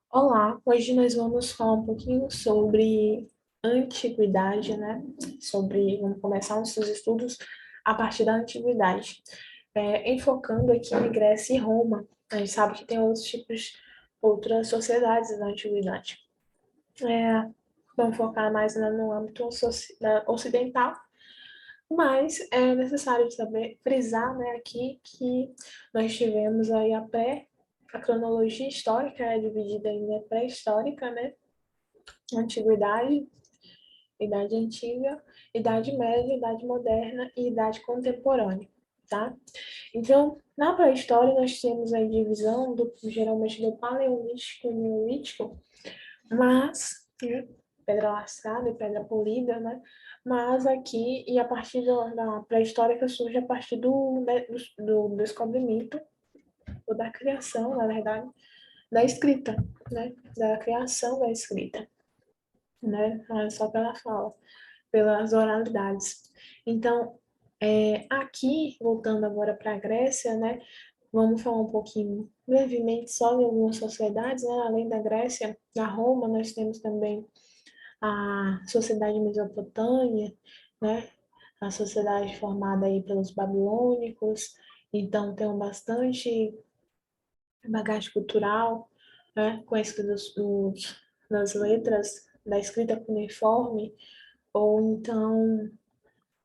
Olá, hoje nós vamos falar um pouquinho sobre antiguidade, né? Vamos começar nossos estudos a partir da antiguidade, enfocando aqui em Grécia e Roma. A gente sabe que tem outras sociedades da antiguidade. Vamos focar mais no âmbito ocidental, mas é necessário saber frisar, né, aqui que nós tivemos aí a cronologia histórica é dividida em pré-histórica, né, antiguidade, idade antiga, idade média, idade moderna e idade contemporânea, tá? Então, na pré-história nós temos a divisão geralmente do paleolítico e neolítico, mas pedra lascada e pedra polida, né? Mas aqui, e a partir da pré-histórica surge a partir do descobrimento, ou da criação, na verdade, da escrita, né? Da criação da escrita, né? Não é só pela fala, pelas oralidades. Então, aqui, voltando agora para a Grécia, né? Vamos falar um pouquinho brevemente só de algumas sociedades, né? Além da Grécia, da Roma, nós temos também a sociedade mesopotâmia, né? A sociedade formada aí pelos babilônicos, então tem bastante bagagem cultural, né? Com a escrita das letras, da escrita cuneiforme, ou então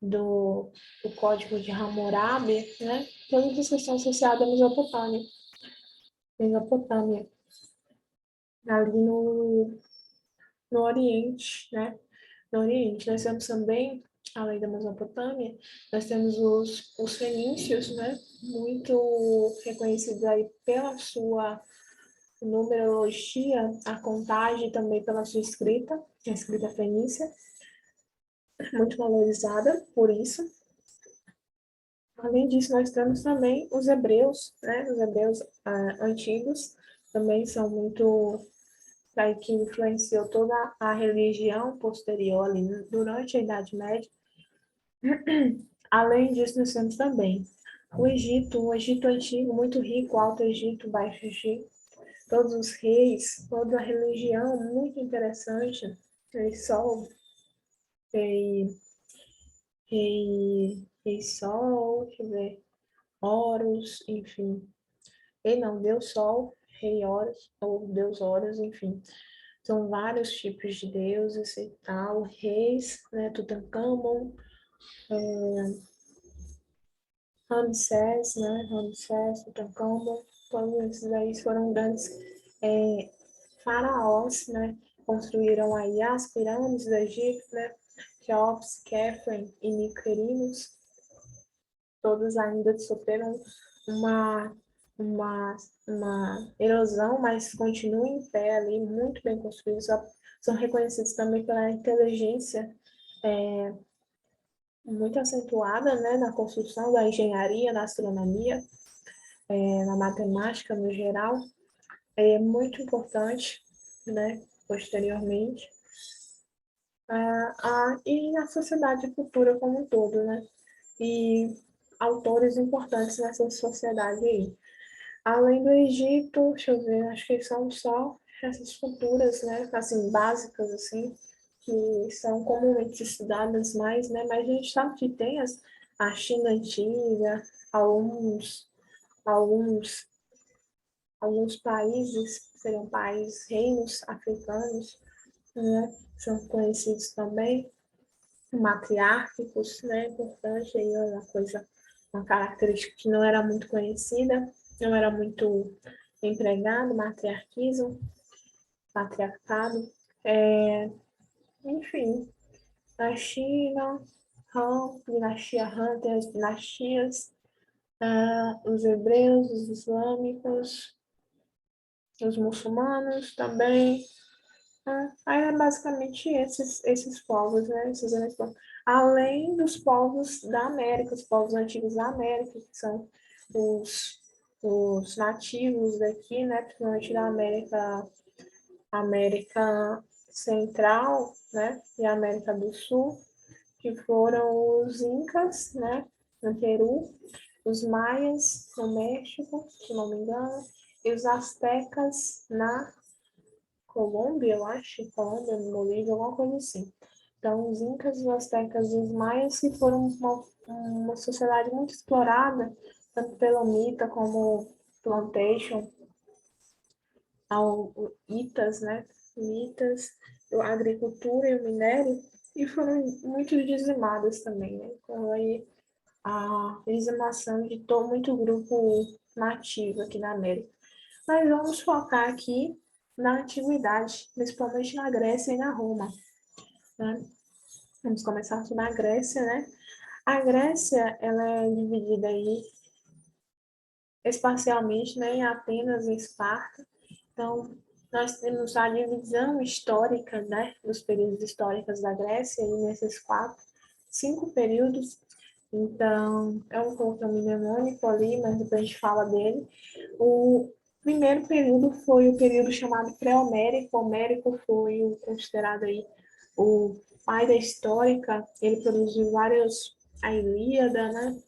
do, do Código de Hammurabi, né? Todas as questões associadas à Mesopotâmia, ali no Oriente, né? No Oriente, nós temos também, além da Mesopotâmia, nós temos os fenícios, né? Muito reconhecidos aí pela sua numerologia, a contagem também pela sua escrita, a escrita fenícia, muito valorizada por isso. Além disso, nós temos também os hebreus, né? Os hebreus antigos também são muito aí que influenciou toda a religião posterior ali durante a Idade Média. Além disso, nós temos também o Egito antigo, muito rico, Alto Egito, Baixo Egito, todos os reis, toda a religião muito interessante, Rei Sol, Rei, Rei Sol, deixa eu ver, Horus, enfim, Rei não, Deus Sol, Rei Horus, ou Deus Horus, enfim. São vários tipos de deuses e tal, reis, né, Tutankhamon, Ramsés, né, Ramsés, Tutankhamon, todos esses aí foram grandes faraós, né, construíram aí as pirâmides do Egito, né, Quéops, Khafre e Micerinos, todos ainda sofreram uma, uma, uma erosão, mas continuam em pé ali, muito bem construídos, são reconhecidos também pela inteligência muito acentuada, né, na construção da engenharia, na astronomia, na matemática no geral, é muito importante, né, posteriormente, e na sociedade futura como um todo, né, e autores importantes nessa sociedade aí. Além do Egito, deixa eu ver, acho que são só essas culturas, né, assim, básicas, assim, que são comumente estudadas mais, né, mas a gente sabe que tem a China antiga, alguns, alguns, alguns países, seriam países, reinos africanos, né, são conhecidos também, matriárquicos, né, importante aí, uma característica que não era muito conhecida, não era muito empregado, matriarquismo, patriarcado, enfim, na China, dinastia Han, tem as dinastias, os hebreus, os islâmicos, os muçulmanos também. Aí é basicamente esses povos, né? Além dos povos da América, os povos antigos da América, que são os, os nativos daqui, né? Principalmente da América Central, né? E América do Sul, que foram os Incas, né? No Peru, os Maias no México, se não me engano, e os Astecas na Colômbia, eu acho, Colômbia, Bolívia, alguma coisa assim. Então, os Incas, os Aztecas e os Maias que foram uma sociedade muito explorada, tanto pela Mita como Plantation, ao Itas, né? Mitas, a agricultura e o minério, e foram muito dizimadas também, né? Então, aí, a dizimação de todo muito grupo nativo aqui na América. Mas vamos focar aqui na antiguidade, principalmente na Grécia e na Roma, né? Vamos começar na Grécia, né? A Grécia, ela é dividida aí espacialmente, né, em Atenas e Esparta. Então, nós temos a divisão histórica, né, dos períodos históricos da Grécia, e nesses cinco períodos. Então, é um pouco mnemônico ali, mas depois a gente fala dele. O primeiro período foi o período chamado pré-homérico. Homérico foi o considerado aí o pai da histórica. Ele produziu vários, a Ilíada, né?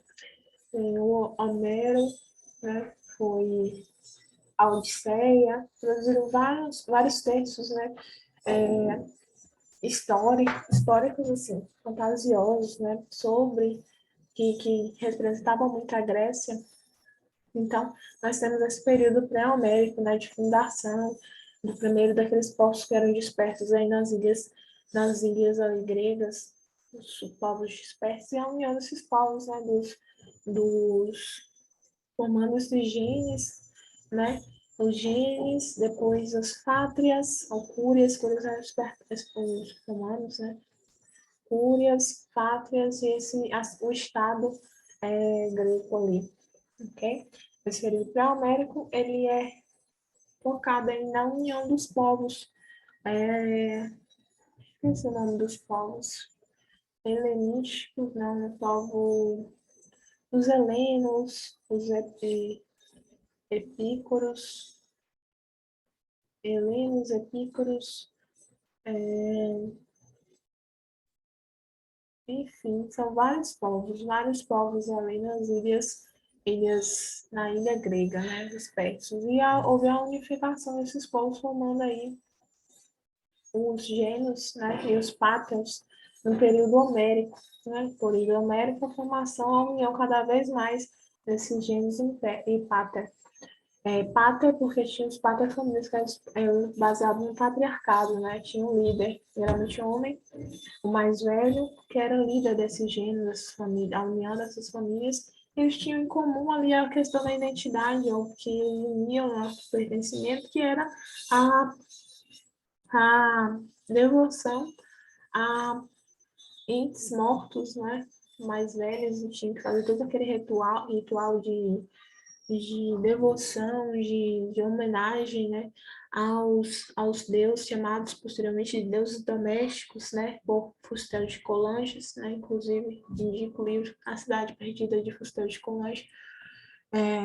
O Homero, né? Foi a Odisseia, produziram vários textos, né? Históricos, assim, fantasiosos, né? Sobre que representavam muito a Grécia. Então, nós temos esse período pré-homérico, né, de fundação do primeiro daqueles povos que eram dispersos aí nas ilhas ali, gregas, os povos dispersos, e a união desses povos, né, dos formando esses genes, né, os genes, depois as pátrias, ou cúrias, que eles eram os romanos, né, cúrias, pátrias e o Estado grego ali, ok? Esse período pré-homérico, ele é focado aí na união dos povos, esse é o nome dos povos helenísticos, não, o povo, os helenos, os epícoros, helenos, epícoros, enfim, são vários povos ali nas ilhas na ilha grega, né, dos persas. E houve a unificação desses povos formando aí os gênios, né, e os pátrias no período homérico, né, por período homérico, a formação, a união cada vez mais desses gênios e pátria. Pátria porque tinha os paterfamilias que eram baseados no patriarcado, né, tinha um líder, geralmente um homem, o mais velho, que era líder desses gêneros, dessas famílias, a união dessas famílias, eles tinham em comum ali a questão da identidade, ou que uniam o nosso pertencimento, que era a, a devoção a entes mortos, né, mais velhos, e tinha que fazer todo aquele ritual de devoção, de homenagem, né, aos deuses chamados posteriormente de deuses domésticos, né, por Fustel de Coulanges, né, inclusive indico o livro A Cidade Perdida de Fustel de Coulanges,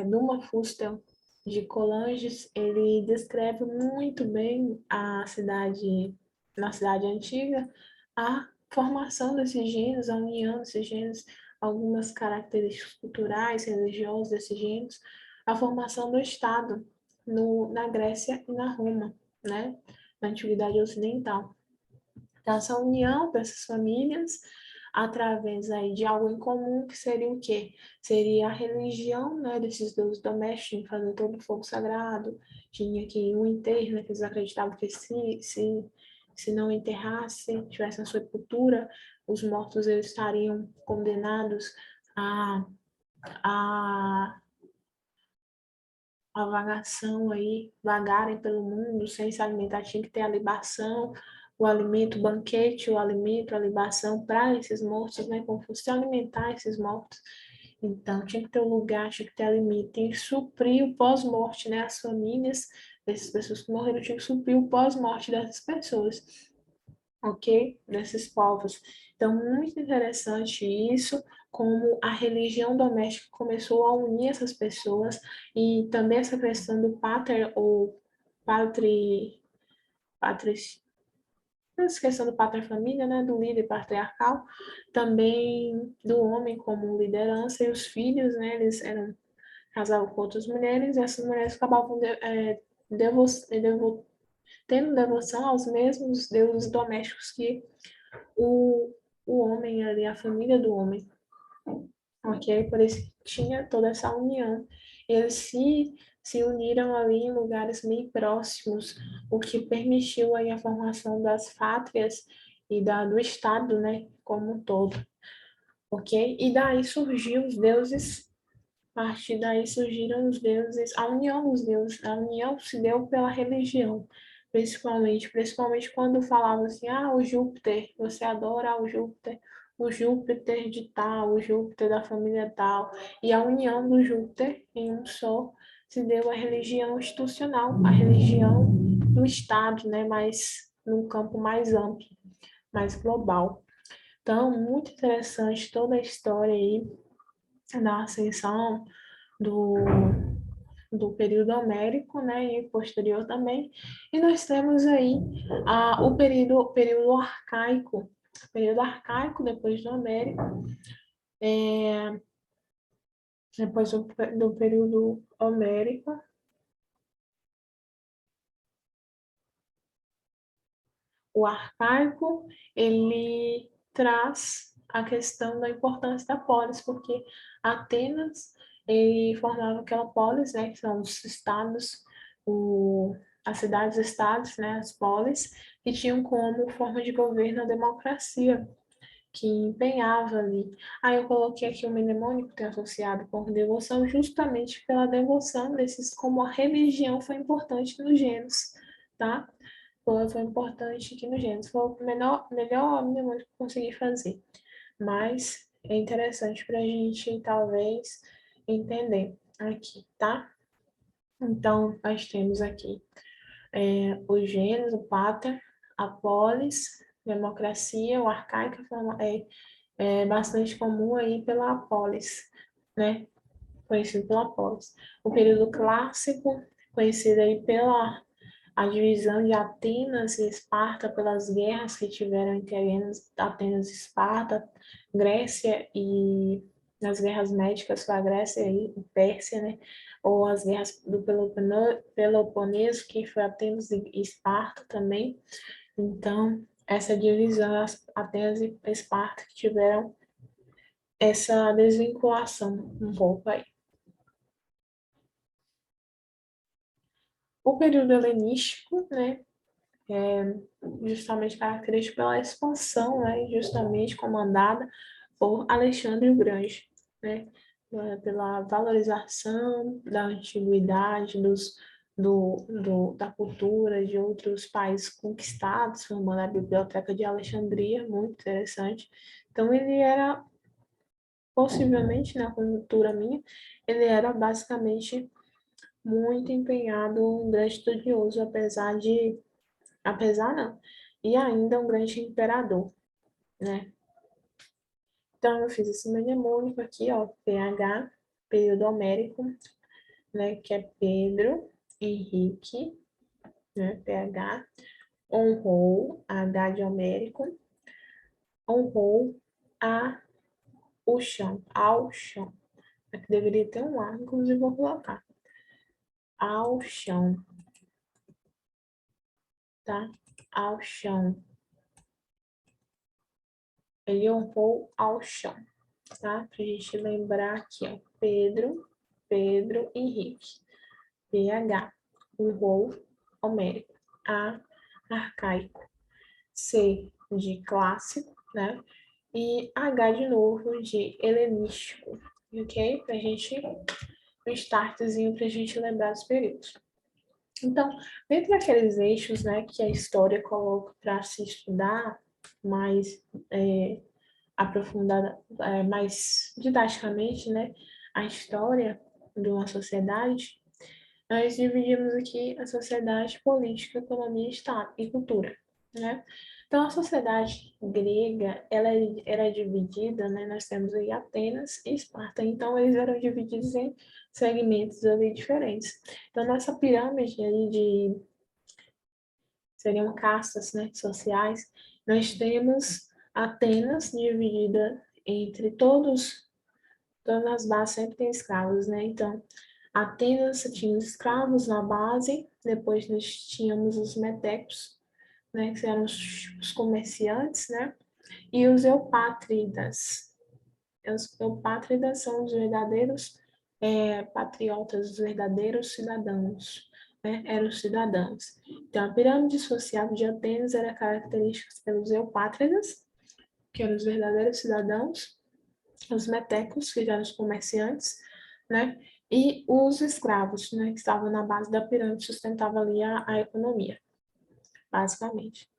numa Fustel de Coulanges, ele descreve muito bem na cidade antiga, a formação desses gêneros, a união desses gêneros, algumas características culturais, religiosas desses gêneros, a formação do Estado na Grécia e na Roma, né, na Antiguidade Ocidental. Então, essa união dessas famílias através aí de algo em comum, que seria o quê? Seria a religião, né, desses deuses domésticos, fazer todo o fogo sagrado, tinha que um enterro, né, que eles acreditavam que se não enterrasse, tivesse a sepultura, os mortos eles estariam condenados a, a a vagação aí, vagarem pelo mundo sem se alimentar, tinha que ter a libação, o alimento, o banquete, o alimento, a libação para esses mortos, né, como fosse alimentar esses mortos. Então, tinha que ter um lugar, tinha que ter alimento, tinha que suprir o pós-morte, né, as famílias dessas pessoas que morreram, tinha que suprir o pós-morte dessas pessoas, ok? Desses povos. Então, muito interessante isso, como a religião doméstica começou a unir essas pessoas e também essa questão do pater ou patri, essa questão do pater família, né, do líder patriarcal, também do homem como liderança e os filhos, né, eles eram casavam com outras mulheres e essas mulheres acabavam tendo devoção aos mesmos deuses domésticos que o, o homem ali, a família do homem, ok? Por isso que tinha toda essa união. Eles se uniram ali em lugares meio próximos, o que permitiu aí a formação das pátrias e do Estado, né, como um todo, ok? E daí surgiu os deuses, a partir daí surgiram os deuses, a união dos deuses, a união se deu pela religião, principalmente quando falavam assim, o Júpiter, você adora o Júpiter de tal, o Júpiter da família tal, e a união do Júpiter em um só se deu à religião institucional, a religião do Estado, né, mas num campo mais amplo, mais global. Então, muito interessante toda a história aí da ascensão do, do período homérico, né, e posterior também. E nós temos aí o período arcaico depois do homérico, depois do período homérico. O arcaico, ele traz a questão da importância da polis, porque Atenas ele formava aquela polis, né, que são os estados, as cidades-estados, né, as polis, que tinham como forma de governo a democracia, que empenhava ali. Aí eu coloquei aqui o mnemônico que é associado com devoção, justamente pela devoção desses, como a religião foi importante nos gêneros, tá? Foi importante aqui no Gênesis. Foi o melhor mnemônico que eu consegui fazer. Mas é interessante para a gente, talvez, entender aqui, tá? Então, nós temos aqui o Gênesis, o Pater, a polis, democracia, o arcaico é bastante comum aí pela polis, né? Conhecido pela polis. O período clássico, conhecido aí pela a divisão de Atenas e Esparta pelas guerras que tiveram entre Atenas e Esparta, Grécia e nas guerras médicas foi a Grécia e Pérsia, né? Ou as guerras do Peloponeso, que foi Atenas e Esparta também. Então, essa divisão, Atenas e Esparta que tiveram essa desvinculação um pouco aí. O período helenístico, né, é justamente característico pela expansão, né, justamente comandada por Alexandre o Grande, né, pela valorização da antiguidade, da cultura de outros países conquistados, formando a Biblioteca de Alexandria, muito interessante. Então, ele era, possivelmente, na cultura minha, ele era basicamente muito empenhado, um grande estudioso, apesar não, e ainda um grande imperador, né? Então, eu fiz esse mnemônico aqui, ó, PH, período homérico, né, que é Pedro Henrique, né, PH, honrou, H de homérico, honrou a, o chão, ao chão. Aqui deveria ter um A, inclusive vou colocar, ao chão, tá? Ao chão. Ele honrou ao chão, tá? Pra gente lembrar aqui, ó, Pedro Henrique. PH, honrou, homérico. A, arcaico. C, de clássico, né? E H de novo, de helenístico, ok? Pra gente, um startzinho pra gente lembrar os períodos. Então, dentro daqueles eixos, né, que a história coloca para se estudar mais aprofundada, mais didaticamente, né, a história de uma sociedade, nós dividimos aqui a sociedade, política, economia, Estado e cultura, né? Então, a sociedade grega, ela era dividida, né? Nós temos aí Atenas e Esparta, então eles eram divididos em segmentos ali diferentes. Então, nessa pirâmide ali seriam castas, né, sociais, nós temos Atenas dividida entre todas as bases sempre tem escravos, né? Então, Atenas tinha os escravos na base, depois nós tínhamos os metecos, né, que eram os comerciantes, né, e os eupátridas. Os eupátridas são os verdadeiros patriotas, os verdadeiros cidadãos, né, eram os cidadãos. Então, a pirâmide social de Atenas era característica pelos eupátridas, que eram os verdadeiros cidadãos, os metecos, que eram os comerciantes, né, e os escravos, né, que estavam na base da pirâmide, sustentavam ali a economia, basicamente.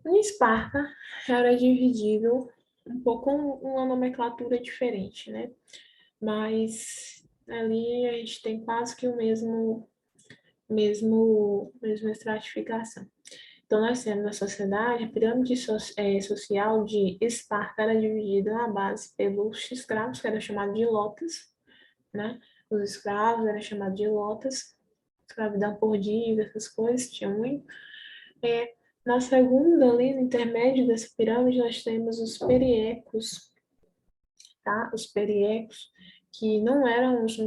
Em Esparta, era dividido um pouco uma nomenclatura diferente, né? Mas ali a gente tem quase que o mesma estratificação. Então, nós temos a sociedade, a pirâmide social de Esparta era dividida na base pelos escravos, que era chamado de lotas, né? Os escravos eram chamados de lotas, escravidão por dívida, essas coisas, tinha muito. Na segunda linha intermédia dessa pirâmide, nós temos os periecos, tá? Os periecos, que não eram se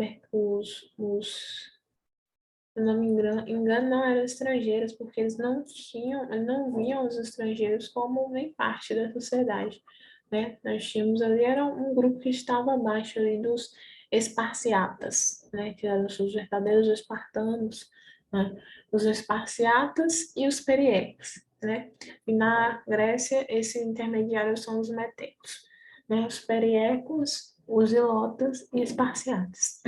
não me engano, não eram estrangeiros, porque eles não viam os estrangeiros como nem parte da sociedade, né? Nós tínhamos ali, era um grupo que estava abaixo ali dos esparciatas, né? Que eram os verdadeiros espartanos, né? Os esparciatas e os periecos, né? E na Grécia, esse intermediário são os metecos, né? Os periecos, os ilotas e esparciatas.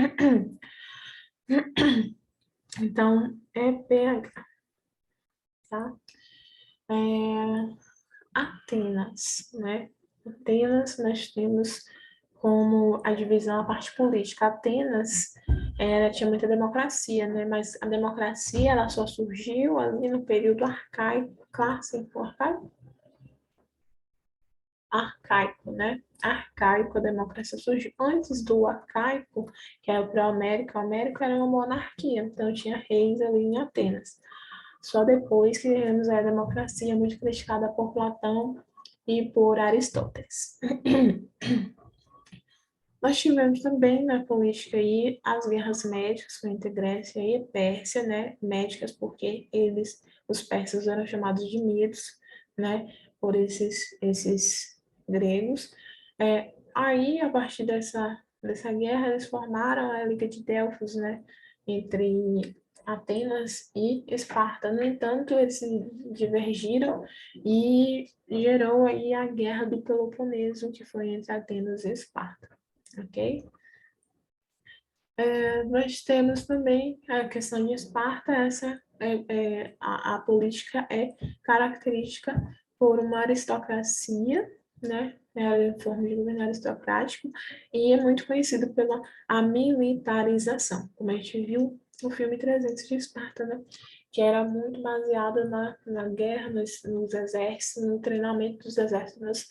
Então, é PH, tá? É, Atenas, né? Atenas, nós temos como a divisão, a parte política. Atenas, ela tinha muita democracia, né? Mas a democracia, ela só surgiu ali no período arcaico, clássico, arcaico, né? Arcaico, a democracia surgiu antes do arcaico, que é o pré-Homérico. O Homérico era uma monarquia, então tinha reis ali em Atenas. Só depois que tivemos a democracia muito criticada por Platão e por Aristóteles. Nós tivemos também na política aí as guerras médicas entre Grécia e Pérsia, né? Médicas porque os persas eram chamados de medos, né? Por esses gregos. Aí, a partir dessa guerra, eles formaram a Liga de Delfos, né? Entre Atenas e Esparta. No entanto, eles se divergiram e gerou aí a Guerra do Peloponeso, que foi entre Atenas e Esparta, ok? Nós temos também a questão de Esparta, a política é característica por uma aristocracia, né? É a forma de governo aristocrático, e é muito conhecido pela a militarização, como a gente viu no filme 300 de Esparta, né? Que era muito baseada na guerra, nos exércitos, no treinamento dos exércitos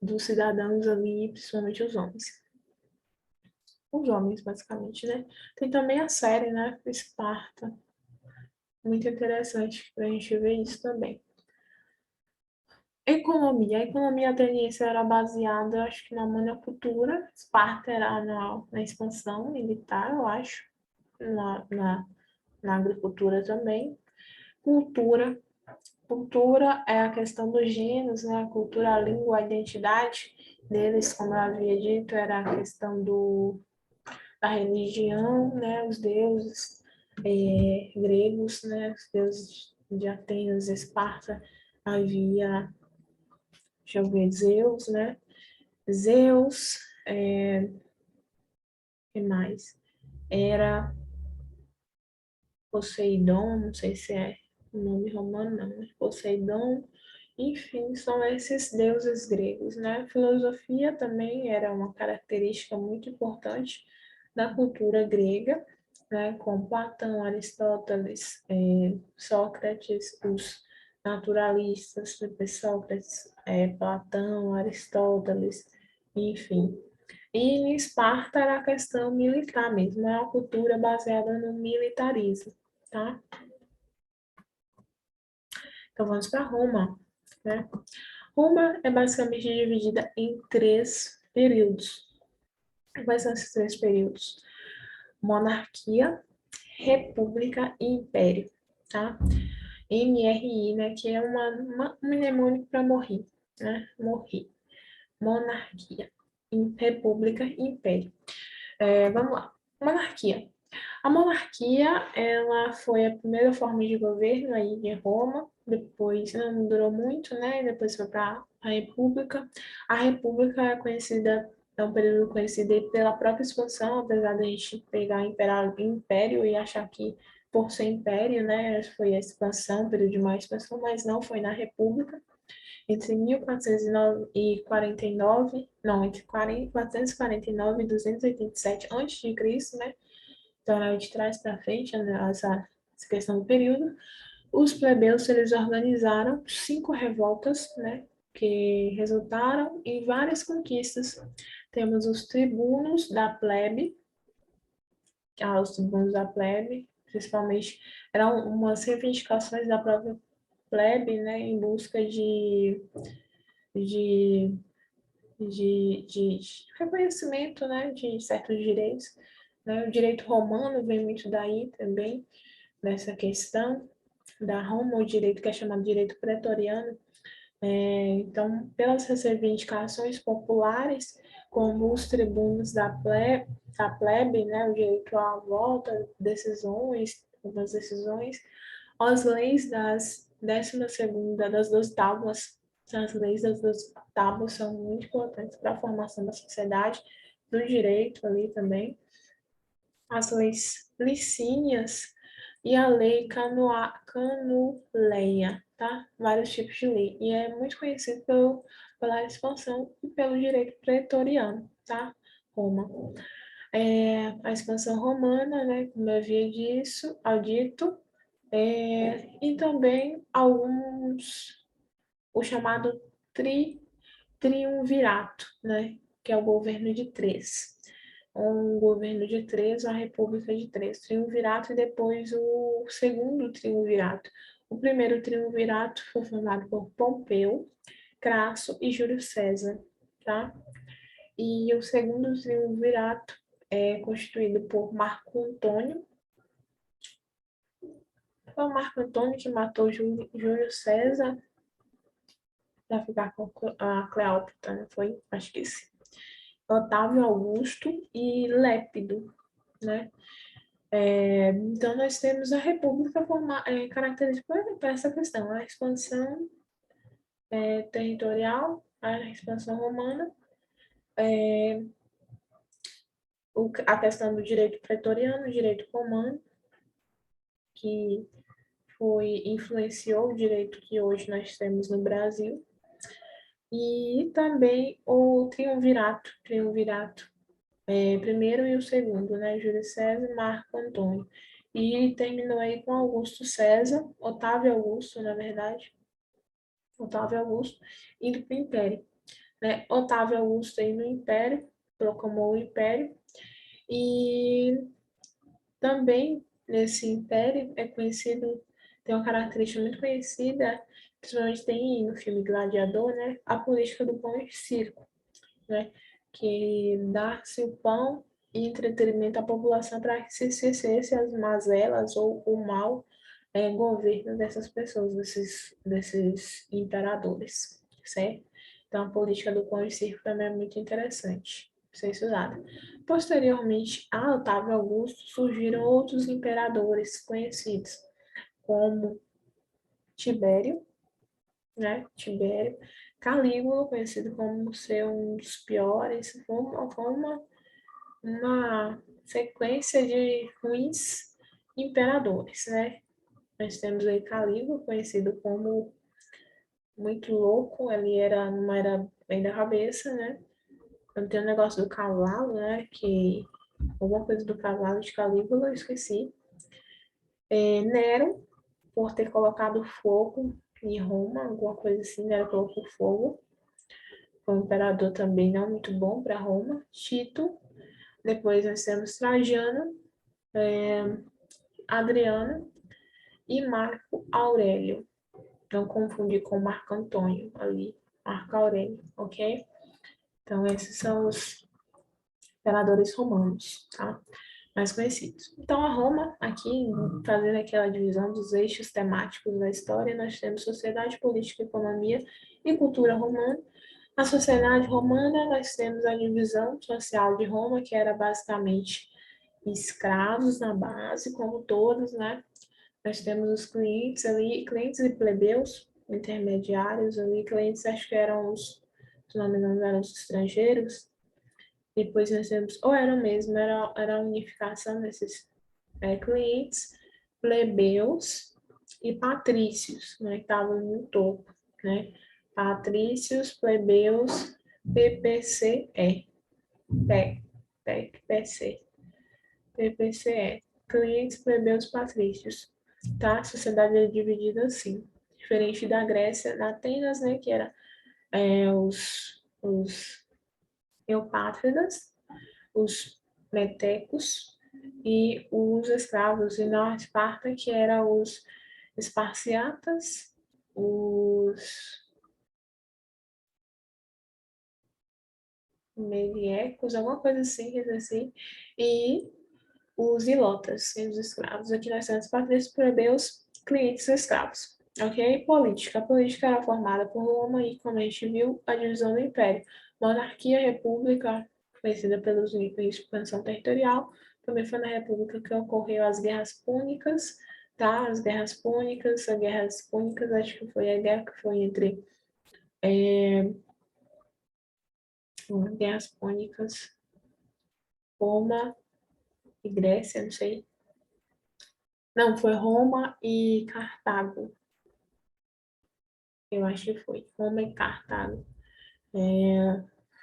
dos cidadãos ali, principalmente os homens, basicamente, né? Tem também a série, né? Esparta. Muito interessante para a gente ver isso também. Economia. A economia ateniense era baseada, acho que na monocultura. Esparta era na expansão militar, eu acho. Na, na, na agricultura também. Cultura. Cultura é a questão dos gêneros, né? A cultura, a língua, a identidade deles, como eu havia dito, era a questão da religião, né, os deuses gregos, né, os deuses de Atenas, Esparta, havia, deixa eu ver, Zeus, né, Zeus, que mais? Era Poseidon, não sei se é o nome romano, não, mas Poseidon, enfim, são esses deuses gregos, né? Filosofia também era uma característica muito importante da cultura grega, né? Com Platão, Aristóteles, Sócrates, os naturalistas, depois Sócrates, Platão, Aristóteles, enfim. E em Esparta era a questão militar mesmo, é uma cultura baseada no militarismo, tá? Então vamos para Roma, né? Roma é basicamente dividida em três períodos. Quais são esses três períodos? monarquia, república e império, tá? MRI, né, que é um mnemônico para morrer, né? Morrer. Monarquia, república e império. Vamos lá. Monarquia. A monarquia, ela foi a primeira forma de governo aí em Roma, depois não durou muito, né? Depois foi para a república. A república é conhecida, é um período conhecido aí pela própria expansão, apesar de a gente pegar império e achar que por ser império, né, foi a expansão, período de mais expansão, mas não, foi na república. Entre 1449, não, entre 449 e 287 a.C., né? Então, era de trás para frente, né, essa questão do período. Os plebeus, eles organizaram 5 revoltas, né? Que resultaram em várias conquistas. Temos os tribunos da plebe, os tribunos da plebe, principalmente, eram umas reivindicações da própria plebe, né? Em busca de de reconhecimento, né, de certos direitos. Né? O direito romano vem muito daí também, nessa questão da Roma, o direito que é chamado de direito pretoriano. Então, pelas reivindicações populares, como os tribunos da plebe, né, o direito à volta, decisões, algumas decisões, as leis das 12ª, das 12 tábuas, as leis das 12 tábuas são muito importantes para a formação da sociedade, do direito ali também. As leis licínias e a lei canuleia, tá? Vários tipos de lei. E é muito conhecido pela expansão e pelo direito pretoriano, tá? Roma. A expansão romana, né? Como eu havia dito, e também o chamado triunvirato, né? Que é o governo de três. Um governo de três, uma república de três. Triunvirato e depois o segundo triunvirato. O primeiro triunvirato foi formado por Pompeu, Crasso e Júlio César, tá? E o segundo triunvirato é constituído por Marco Antônio. Foi o Marco Antônio que matou Júlio César para ficar com a Cleópatra, não foi? Acho que sim. Otávio Augusto e Lépido, né? Então, nós temos a República característica por essa questão, a expansão territorial, a expansão romana, a questão do direito pretoriano, direito romano, que influenciou o direito que hoje nós temos no Brasil, e também o triunvirato, primeiro e o segundo, né, Júlio César e Marco Antônio. E terminou aí com Augusto César, Otávio Augusto, na verdade, Otávio Augusto, indo para o Império. Né? Otávio Augusto aí no Império, proclamou o Império, e também nesse Império é conhecido, tem uma característica muito conhecida, principalmente tem no filme Gladiador, né? A política do pão e circo, né? Que dá-se o pão e entretenimento à população para que se esquecesse as mazelas ou o mau governo dessas pessoas, desses imperadores, certo? Então, a política do pão e circo também é muito interessante ser estudada. Posteriormente a Otávio Augusto, surgiram outros imperadores conhecidos, como Tibério, né? Tibério, Calígula, conhecido como ser um dos piores, uma sequência de ruins imperadores, né? Nós temos aí Calígula, conhecido como muito louco, ele não era bem da cabeça, né? Então, tem um negócio do cavalo, né? Que alguma coisa do cavalo de Calígula, eu esqueci. Nero, por ter colocado fogo em Roma, alguma coisa assim, Nero colocou fogo. Foi um imperador também não muito bom para Roma. Tito, depois nós temos Trajano, Adriano e Marco Aurélio. Não confundir com Marco Antônio ali, Marco Aurélio, ok? Então, esses são os imperadores romanos, tá? mais conhecidos. Então, a Roma, aqui, fazendo aquela divisão dos eixos temáticos da história, nós temos sociedade, política, economia e cultura romana. Na sociedade romana, nós temos a divisão social de Roma, que era basicamente escravos na base, como todos, né? Nós temos os clientes ali, clientes e plebeus, intermediários ali, clientes acho que eram os, se não me engano, eram os estrangeiros. Depois nós temos, ou era mesmo, era a unificação desses clientes, plebeus e patrícios, né, que estavam no topo, né? Patrícios, plebeus, PPCE, PEC, PPCE, clientes, plebeus, patrícios, tá? A sociedade é dividida assim, diferente da Grécia, da Atenas, né, que era os eupátridas, os metecos e os escravos, e na Esparta, que eram os esparciatas, os meliecos, alguma coisa assim, quer dizer assim, e os ilotas, e os escravos. Aqui nós temos patrícios, plebeus, clientes e escravos. Ok? Política. A política era formada por Roma e, como a gente viu, a divisão do império. Monarquia, república, conhecida pelos níveis de expansão territorial. Também foi na república que ocorreu as guerras púnicas, tá? As guerras púnicas, acho que foi a guerra que foi entre guerras púnicas, Roma e Grécia, não sei. Não, foi Roma e Cartago. Eu acho que foi Roma e Cartago.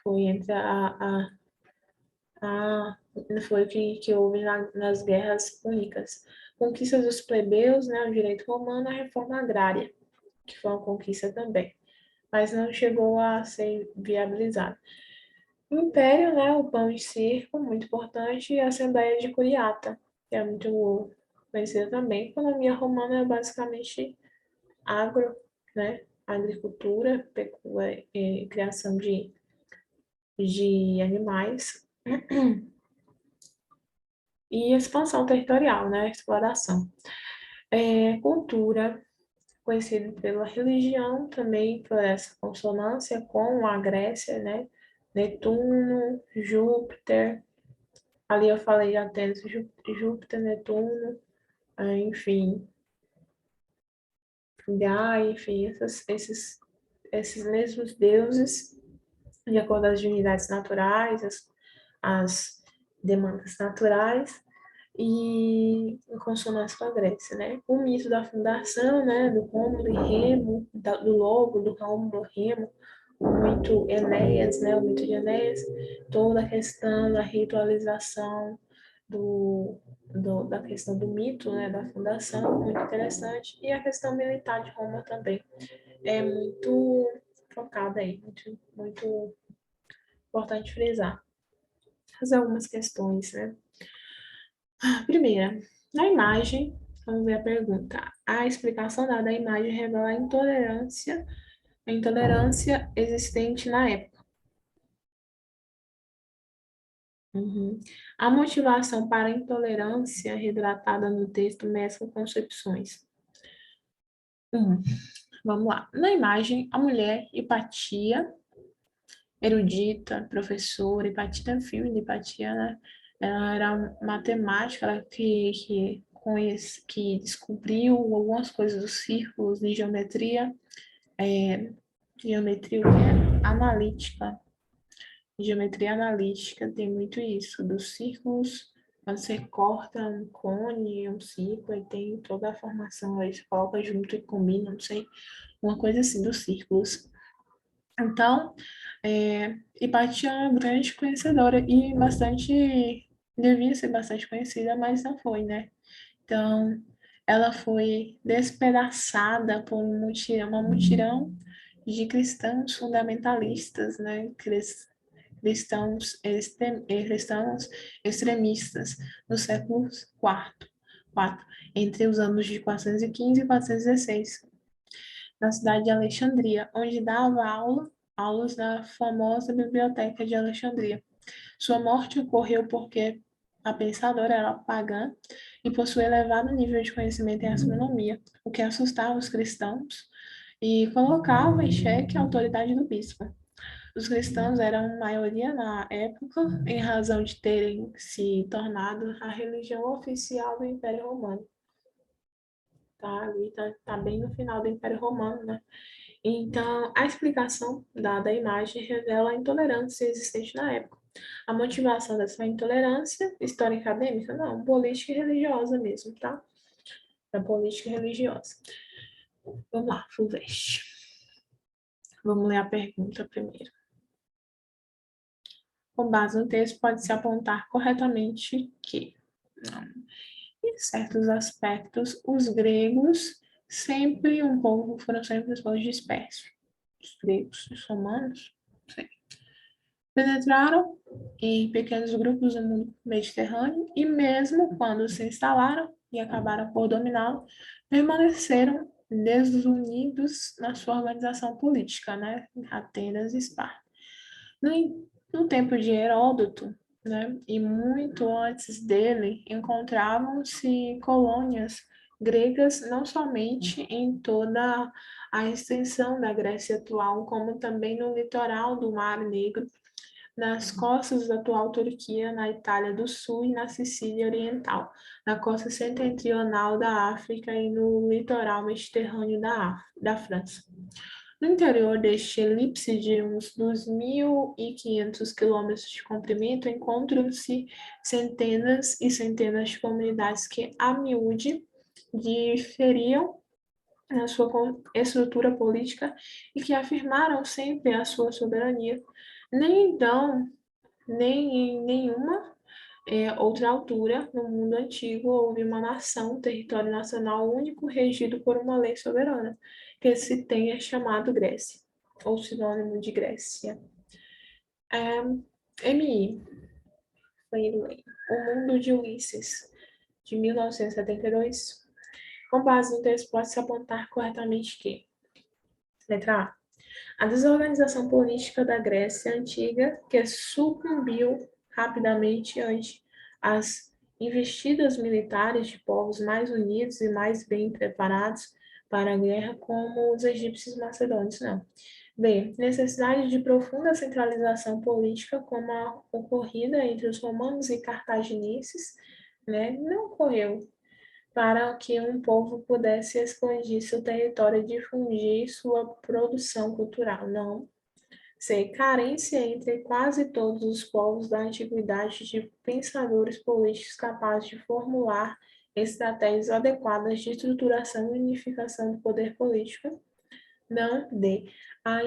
Foi entre a foi que houve nas guerras púnicas. Conquista dos plebeus, né, o direito romano, a reforma agrária, que foi uma conquista também, mas não chegou a ser viabilizado. O Império, né, o Pão e Circo, muito importante, e a Assembleia de Curiata, que é muito conhecida também. A economia romana é basicamente agro, né, agricultura, pecuária, criação de animais e expansão territorial, né, exploração. Cultura, conhecido pela religião, também por essa consonância com a Grécia, né, Netuno, Júpiter, ali eu falei de Atenas, Júpiter, Netuno, enfim, Gaia, enfim, esses mesmos deuses, de acordo com as divindades naturais, as demandas naturais, e em consonância com a Grécia, né? O mito da fundação, né, do Rômulo e Remo, do logo do Rômulo e Remo, o mito Enéas, né, o mito de Enéas, toda a questão da ritualização da questão do mito, né, da fundação, muito interessante, e a questão militar de Roma também é muito focada aí, muito importante frisar. Fazer algumas questões, né? Primeira, na imagem, vamos ver a pergunta. A explicação dada à imagem revela a intolerância existente na época. Uhum. A motivação para a intolerância retratada no texto mescla concepções. Vamos lá. Na imagem, a mulher Hipatia, erudita, professora, Hipatia, filho de Hipatia, né? Ela era matemática, ela que descobriu algumas coisas dos círculos de geometria, geometria analítica. Geometria analítica tem muito isso, dos círculos, quando você corta um cone, um círculo, e tem toda a formação, aí você coloca junto e combina, não sei, uma coisa assim dos círculos. Então, Hipatia é uma grande conhecedora e devia ser bastante conhecida, mas não foi, né? Então, ela foi despedaçada por uma mutirão de cristãos fundamentalistas, né? Cristãos extremistas no século IV, entre os anos de 415 e 416, na cidade de Alexandria, onde dava aulas na famosa Biblioteca de Alexandria. Sua morte ocorreu porque A pensadora era pagã e possuía elevado nível de conhecimento em astronomia, o que assustava os cristãos e colocava em xeque a autoridade do bispo. Os cristãos eram maioria na época, em razão de terem se tornado a religião oficial do Império Romano. Tá ali, tá bem no final do Império Romano, né? Então, a explicação dada à imagem revela a intolerância existente na época. A motivação dessa intolerância, história acadêmica, não, política e religiosa mesmo, tá? Da política e religiosa. Vamos lá, Fulvestre. Vamos ler a pergunta primeiro. Com base no texto, pode-se apontar corretamente que, em certos aspectos, os gregos foram sempre um povo disperso. Os gregos, os romanos, penetraram em pequenos grupos no mundo mediterrâneo e mesmo quando se instalaram e acabaram por dominá-lo, permaneceram desunidos na sua organização política, né? Atenas e Esparta. No tempo de Heródoto, né, e muito antes dele, encontravam-se colônias gregas não somente em toda a extensão da Grécia atual, como também no litoral do Mar Negro, nas costas da atual Turquia, na Itália do Sul e na Sicília Oriental, na costa setentrional da África e no litoral mediterrâneo da França. No interior deste elipse de uns 2.500 quilômetros de comprimento, encontram-se centenas e centenas de comunidades que, a miúde, diferiam na sua estrutura política e que afirmaram sempre a sua soberania. Nem então, nem em nenhuma outra altura no mundo antigo houve uma nação, território nacional único regido por uma lei soberana, que se tenha chamado Grécia, ou sinônimo de Grécia. MI, Freire, O Mundo de Ulisses, de 1972. Com base no texto, pode-se apontar corretamente que: letra A. A desorganização política da Grécia Antiga, que sucumbiu rapidamente ante as investidas militares de povos mais unidos e mais bem preparados para a guerra, como os egípcios macedônios, não. B. Necessidade de profunda centralização política, como a ocorrida entre os romanos e cartagineses, né, não ocorreu para que um povo pudesse expandir seu território e difundir sua produção cultural. Não. C. Carência entre quase todos os povos da antiguidade de pensadores políticos capazes de formular estratégias adequadas de estruturação e unificação do poder político. Não. D. A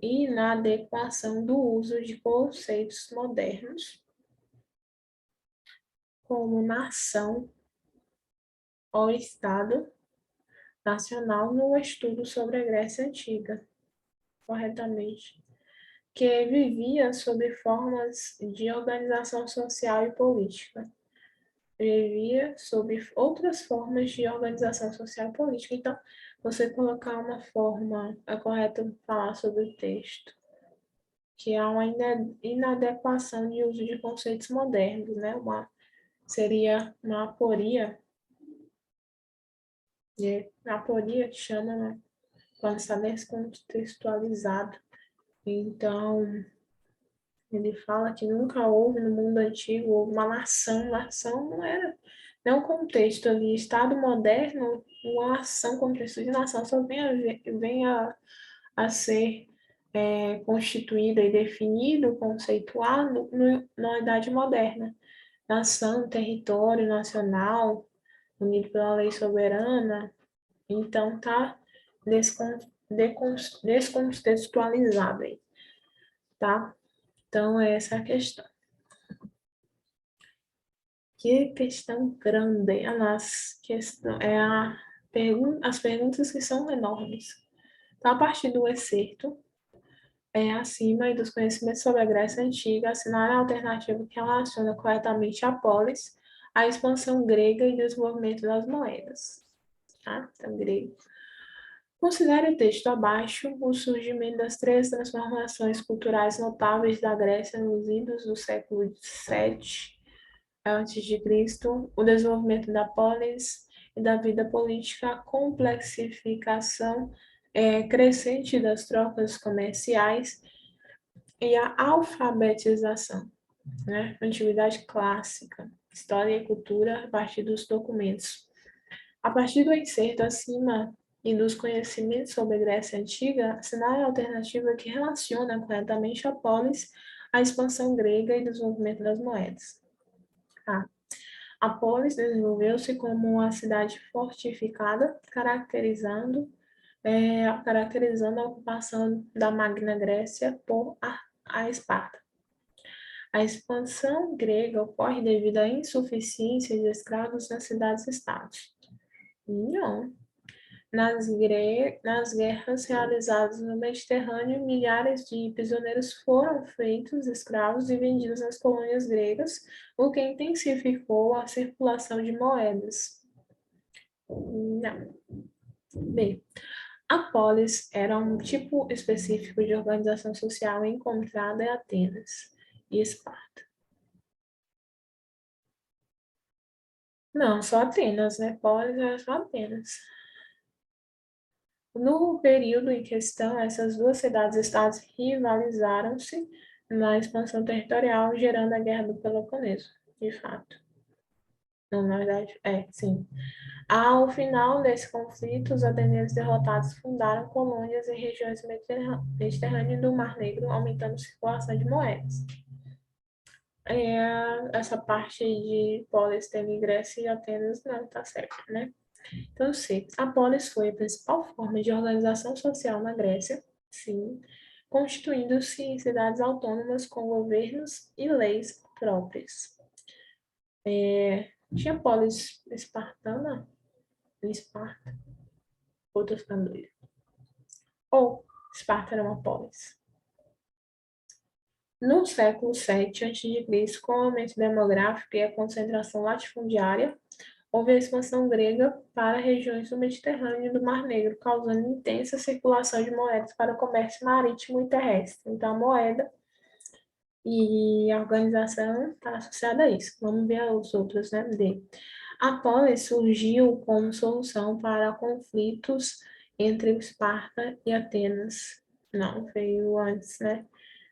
inadequação do uso de conceitos modernos como nação ou Estado nacional no estudo sobre a Grécia Antiga, corretamente, que vivia sob formas de organização social e política. Vivia sob outras formas de organização social e política. Então, você colocar uma forma, é correto falar sobre o texto, que há uma inadequação de uso de conceitos modernos, né? Seria uma aporia, aporia que chama, né? Quando está descontextualizado. Então, ele fala que nunca houve no mundo antigo uma nação não um contexto ali, Estado moderno, uma ação, contexto de nação só vem a ser constituída e definido, conceituado na Idade Moderna. Nação, território nacional, unido pela lei soberana, então está descontextualizado aí, tá? Então, essa é a questão. Que questão grande, as perguntas que são enormes. Então, a partir do excerto, acima e dos conhecimentos sobre a Grécia Antiga, assinar a alternativa que relaciona corretamente a polis, a expansão grega e desenvolvimento das moedas. Tá? Então, grego. Considere o texto abaixo o surgimento das três transformações culturais notáveis da Grécia nos idos do século VII antes de Cristo, o desenvolvimento da polis e da vida política, a complexificação crescente das trocas comerciais e a alfabetização, né? Antiguidade clássica, história e cultura a partir dos documentos. A partir do inserto acima e dos conhecimentos sobre a Grécia Antiga, assinale a alternativa que relaciona corretamente a polis, a expansão grega e desenvolvimento das moedas. A. A polis desenvolveu-se como uma cidade fortificada, caracterizando a ocupação da Magna Grécia por a Esparta. A expansão grega ocorre devido à insuficiência de escravos nas cidades-estados. Não. Nas guerras realizadas no Mediterrâneo, milhares de prisioneiros foram feitos escravos e vendidos nas colônias gregas, o que intensificou a circulação de moedas. Não. B. A polis era um tipo específico de organização social encontrada em Atenas e Esparta. Não, só Atenas, né? Polis era só Atenas. No período em questão, essas duas cidades-estados rivalizaram-se na expansão territorial, gerando a Guerra do Peloponeso, de fato. Não, na verdade, sim. Ao final desse conflito, os atenienses derrotados fundaram colônias em regiões mediterrâneas e do Mar Negro, aumentando a circulação de moedas. Essa parte de Polis, tendo Grécia e Atenas, não está certo, né? Então, C. A polis foi a principal forma de organização social na Grécia, sim, constituindo-se em cidades autônomas com governos e leis próprias. Tinha polis espartana? Esparta? Outro ficando doido. Ou Esparta era uma polis. No século VII a.C., com o aumento demográfico e a concentração latifundiária, houve a expansão grega para regiões do Mediterrâneo e do Mar Negro, causando intensa circulação de moedas para o comércio marítimo e terrestre. Então, a moeda e a organização está associada a isso. Vamos ver os outros, né? D. A polis surgiu como solução para conflitos entre Esparta e Atenas. Não, veio antes, né?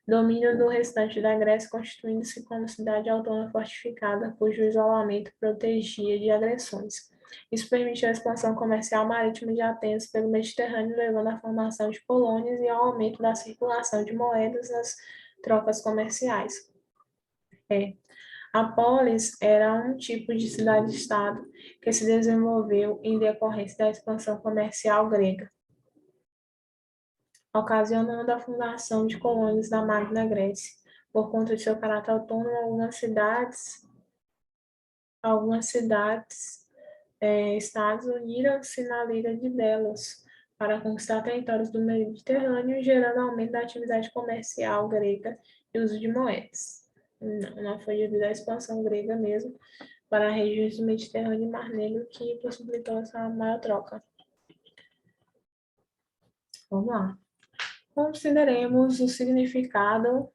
Domínio do restante da Grécia, constituindo-se como cidade autônoma fortificada, cujo isolamento protegia de agressões. Isso permitiu a expansão comercial marítima de Atenas pelo Mediterrâneo, levando à formação de colônias e ao aumento da circulação de moedas nas trocas comerciais. A polis era um tipo de cidade-estado que se desenvolveu em decorrência da expansão comercial grega, ocasionando a fundação de colônias da Magna Grécia. Por conta de seu caráter autônomo, algumas cidades, estados uniram-se na Liga de Delos para conquistar territórios do Mediterrâneo, gerando aumento da atividade comercial grega e uso de moedas. Não foi devido à expansão grega mesmo para regiões do Mediterrâneo e Mar Negro que possibilitou essa maior troca. Vamos lá. Consideremos o significado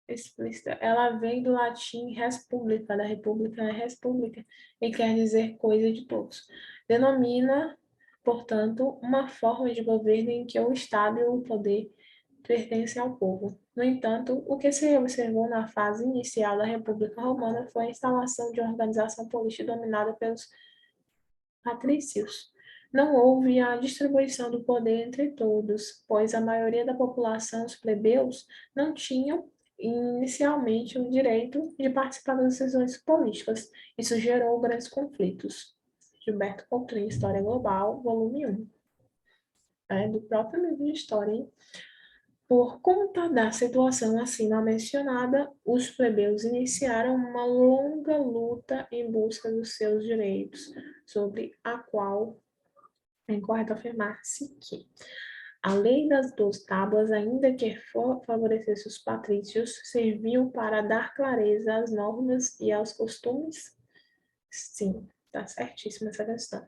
explícito. Ela vem do latim res publica, da república é res publica, e quer dizer coisa de todos. Denomina, portanto, uma forma de governo em que o Estado e o poder pertencem ao povo. No entanto, o que se observou na fase inicial da República Romana foi a instalação de uma organização política dominada pelos patrícios. Não houve a distribuição do poder entre todos, pois a maioria da população, os plebeus, não tinham inicialmente o direito de participar das decisões políticas. Isso gerou grandes conflitos. Gilberto Coutrinho, História Global, volume 1. Do próprio livro de História, hein? Por conta da situação acima mencionada, os plebeus iniciaram uma longa luta em busca dos seus direitos, sobre a qual é correto afirmar-se que a lei das 12 tábuas, ainda que favorecesse os patrícios, serviu para dar clareza às normas e aos costumes? Sim, está certíssima essa questão.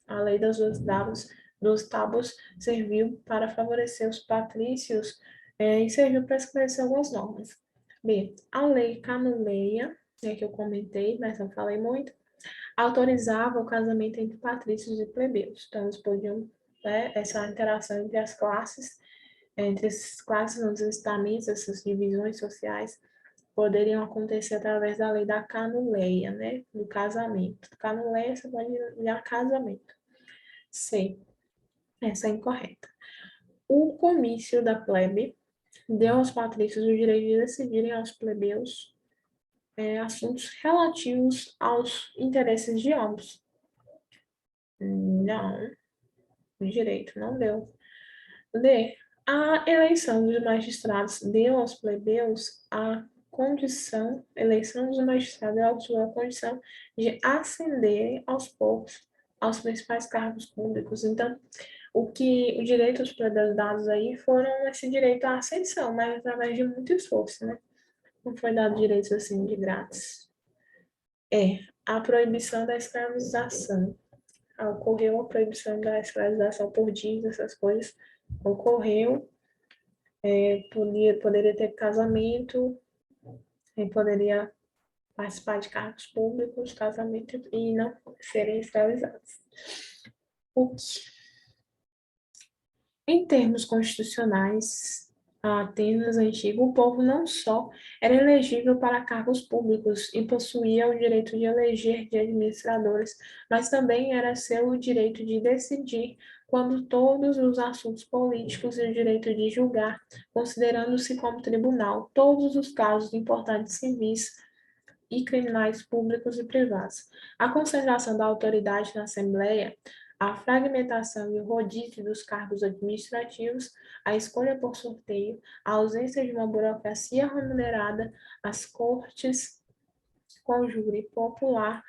A lei das 12 tábuas serviu para favorecer os patrícios e serviu para esclarecer algumas normas. B. A lei Cananeia né, que eu comentei, mas não falei muito, autorizava o casamento entre patrícios e plebeus. Então, eles podiam, né, essa interação entre as classes, entre essas classes nos estamentos, essas divisões sociais, poderiam acontecer através da lei da canuleia, né, do casamento. Canuleia, você pode ligar casamento. C. Essa é incorreta. O comício da plebe deu aos patrícios o direito de decidirem aos plebeus assuntos relativos aos interesses de ambos. Não, o direito não deu. D. A eleição dos magistrados deu aos plebeus a condição, eleição dos magistrados deu a condição de ascenderem aos poucos aos principais cargos públicos. Então, o direito dos plebeus dados aí foram esse direito à ascensão, mas através de muito esforço, né? Não foi dado direitos assim de grátis. A proibição da escravização. Ocorreu a proibição da escravização por dias, essas coisas. Ocorreu, poderia ter casamento, poderia participar de cargos públicos, casamento e não serem escravizados. Em termos constitucionais, a Atenas antiga, o povo não só era elegível para cargos públicos e possuía o direito de eleger de administradores, mas também era seu o direito de decidir quando todos os assuntos políticos e o direito de julgar, considerando-se como tribunal todos os casos importantes civis e criminais públicos e privados. A concentração da autoridade na Assembleia, a fragmentação e o rodízio dos cargos administrativos, a escolha por sorteio, a ausência de uma burocracia remunerada, as cortes com júri popular,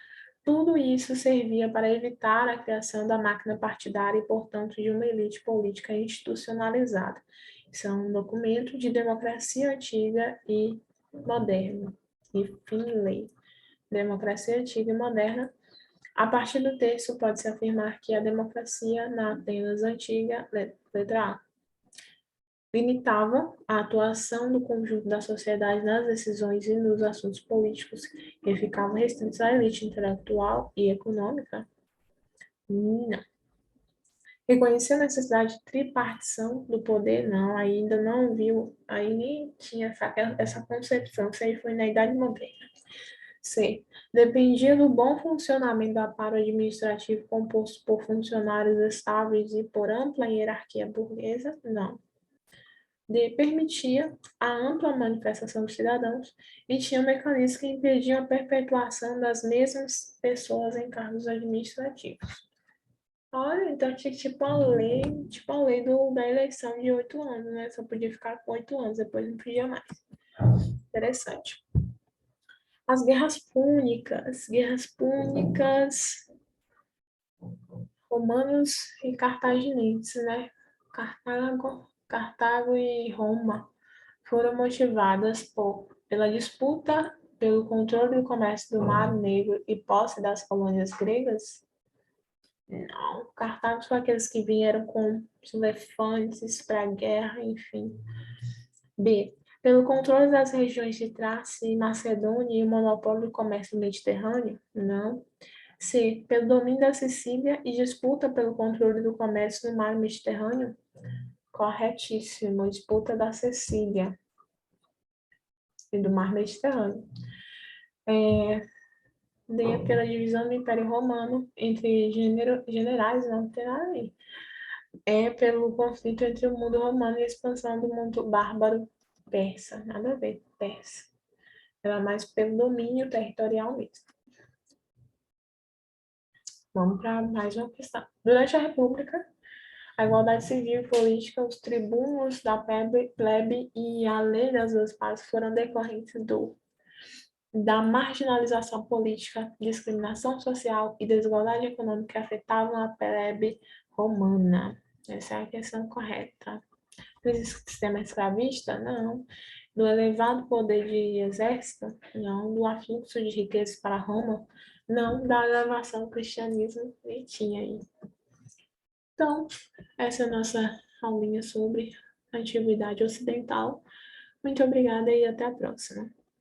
tudo isso servia para evitar a criação da máquina partidária e, portanto, de uma elite política institucionalizada. Isso é um documento de democracia antiga e moderna. E fim, lei. Democracia antiga e moderna. A partir do texto, pode-se afirmar que a democracia na Atenas antiga, letra A, limitava a atuação do conjunto da sociedade nas decisões e nos assuntos políticos que ficavam restritos à elite intelectual e econômica? Não. Reconhecia a necessidade de tripartição do poder? Não, ainda não viu, aí nem tinha essa concepção, isso aí foi na Idade Moderna. C. Dependia do bom funcionamento do aparato administrativo composto por funcionários estáveis e por ampla hierarquia burguesa? Não. D. Permitia a ampla manifestação dos cidadãos e tinha mecanismos que impediam a perpetuação das mesmas pessoas em cargos administrativos. Olha, então tinha tipo a lei da eleição de 8 anos, né? Só podia ficar com 8 anos, depois não podia mais. Interessante. As guerras púnicas, romanos e cartaginenses, né? Cartago e Roma foram motivadas pela disputa pelo controle do comércio do Mar Negro e posse das colônias gregas? Não, Cartago são aqueles que vieram com os elefantes para a guerra, enfim. B. Pelo controle das regiões de Trácia e Macedônia e o monopólio do comércio mediterrâneo? Não. C. Pelo domínio da Sicília e disputa pelo controle do comércio no mar Mediterrâneo? Corretíssimo. Disputa da Sicília e do mar Mediterrâneo. D. Pela divisão do Império Romano entre generais, não tem nada aí. Pelo conflito entre o mundo romano e a expansão do mundo bárbaro persa. Nada a ver, persa. Era mais pelo domínio territorial mesmo. Vamos para mais uma questão. Durante a República, a igualdade civil e política, os tribunos da plebe e a lei das duas partes foram decorrentes da marginalização política, discriminação social e desigualdade econômica que afetavam a plebe romana. Essa é a questão correta. Do sistema escravista? Não. Do elevado poder de exército? Não. Do afluxo de riquezas para Roma? Não. Da elevação do cristianismo? E tinha aí. Então, essa é a nossa aulinha sobre a Antiguidade Ocidental. Muito obrigada e até a próxima.